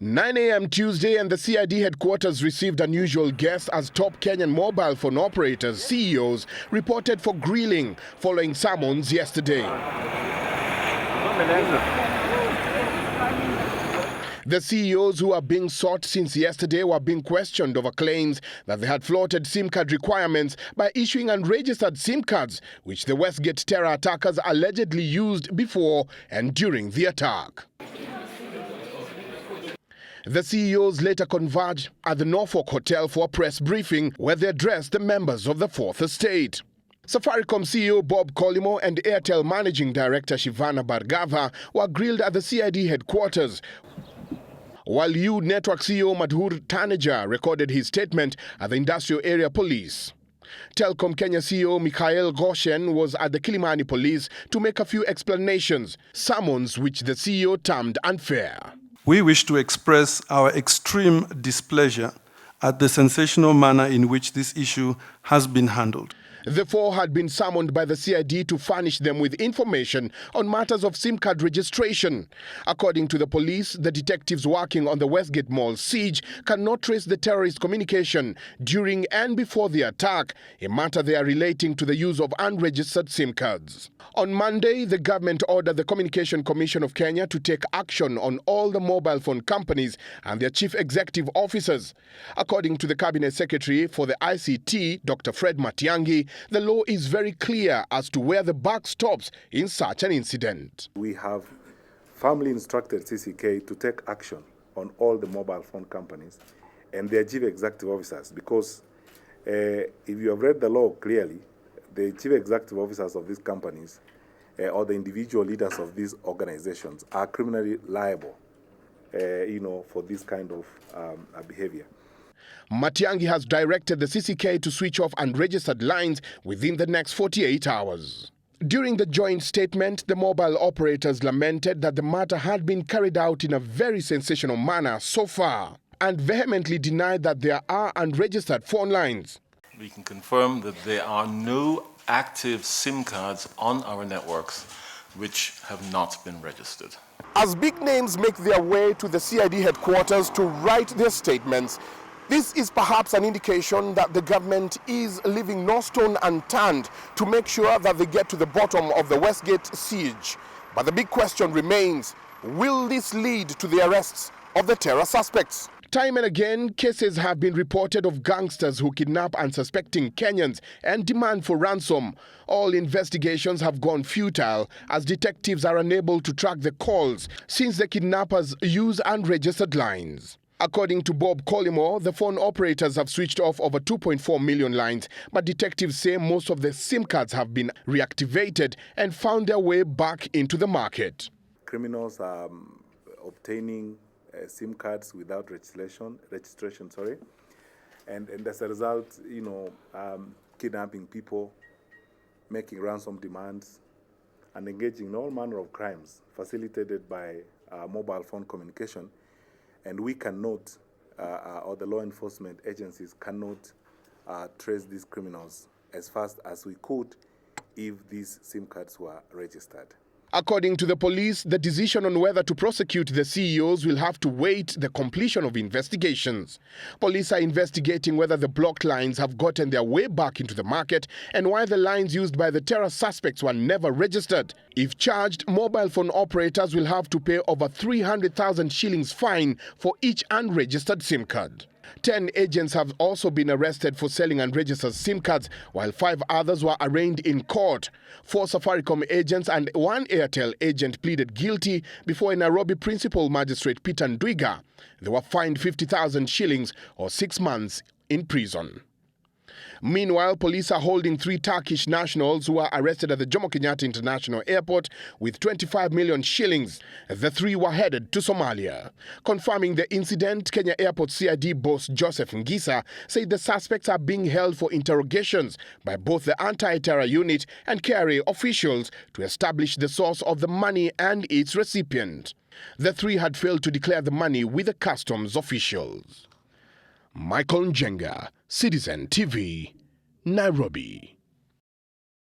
9 a.m. Tuesday, and the CID headquarters received unusual guests as top Kenyan mobile phone operators, CEOs, reported for grilling following summons yesterday. The CEOs who are being sought since yesterday were being questioned over claims that they had flouted SIM card requirements by issuing unregistered SIM cards, which the Westgate terror attackers allegedly used before and during the attack. The CEOs later converged at the Norfolk Hotel for a press briefing where they addressed the members of the Fourth Estate. Safaricom CEO Bob Collymore and Airtel Managing Director Shivana Bhargava were grilled at the CID headquarters, while U Network CEO Madhur Taneja recorded his statement at the Industrial Area Police. Telkom Kenya CEO Mikhael Goshen was at the Kilimani Police to make a few explanations, summons which the CEO termed unfair. We wish to express our extreme displeasure at the sensational manner in which this issue has been handled. The four had been summoned by the CID to furnish them with information on matters of SIM card registration. According to the police, the detectives working on the Westgate Mall siege cannot trace the terrorist communication during and before the attack, a matter they are relating to the use of unregistered SIM cards. On Monday, the government ordered the Communication Commission of Kenya to take action on all the mobile phone companies and their chief executive officers. According to the Cabinet Secretary for the ICT, Dr. Fred Matiang'i, the law is very clear as to where the buck stops in such an incident. We have firmly instructed CCK to take action on all the mobile phone companies and their chief executive officers because if you have read the law clearly, the chief executive officers of these companies or the individual leaders of these organizations are criminally liable, for this kind of behavior. Matiang'i has directed the CCK to switch off unregistered lines within the next 48 hours. During the joint statement, the mobile operators lamented that the matter had been carried out in a very sensational manner so far and vehemently denied that there are unregistered phone lines. We can confirm that there are no active SIM cards on our networks which have not been registered. As big names make their way to the CID headquarters to write their statements, this is perhaps an indication that the government is leaving no stone unturned to make sure that they get to the bottom of the Westgate siege. But the big question remains, will this lead to the arrests of the terror suspects? Time and again, cases have been reported of gangsters who kidnap unsuspecting Kenyans and demand for ransom. All investigations have gone futile as detectives are unable to track the calls since the kidnappers use unregistered lines. According to Bob Collymore, the phone operators have switched off over 2.4 million lines, but detectives say most of the SIM cards have been reactivated and found their way back into the market. Criminals are obtaining SIM cards without registration, and as a result, kidnapping people, making ransom demands, and engaging in all manner of crimes facilitated by mobile phone communication. And we cannot, or the law enforcement agencies cannot trace these criminals as fast as we could if these SIM cards were registered. According to the police, the decision on whether to prosecute the CEOs will have to wait the completion of investigations. Police are investigating whether the blocked lines have gotten their way back into the market and why the lines used by the terror suspects were never registered. If charged, mobile phone operators will have to pay over 300,000 shillings fine for each unregistered SIM card. 10 agents have also been arrested for selling unregistered SIM cards, while 5 others were arraigned in court. 4 Safaricom agents and 1 Airtel agent pleaded guilty before a Nairobi principal magistrate Peter Ndwiga. They were fined 50,000 shillings or 6 months in prison. Meanwhile, police are holding 3 Turkish nationals who were arrested at the Jomo Kenyatta International Airport with 25 million shillings. The 3 were headed to Somalia. Confirming the incident, Kenya Airport CID boss Joseph Ngisa said the suspects are being held for interrogations by both the anti-terror unit and KRA officials to establish the source of the money and its recipient. The 3 had failed to declare the money with the customs officials. Njenga, Citizen TV, Nairobi.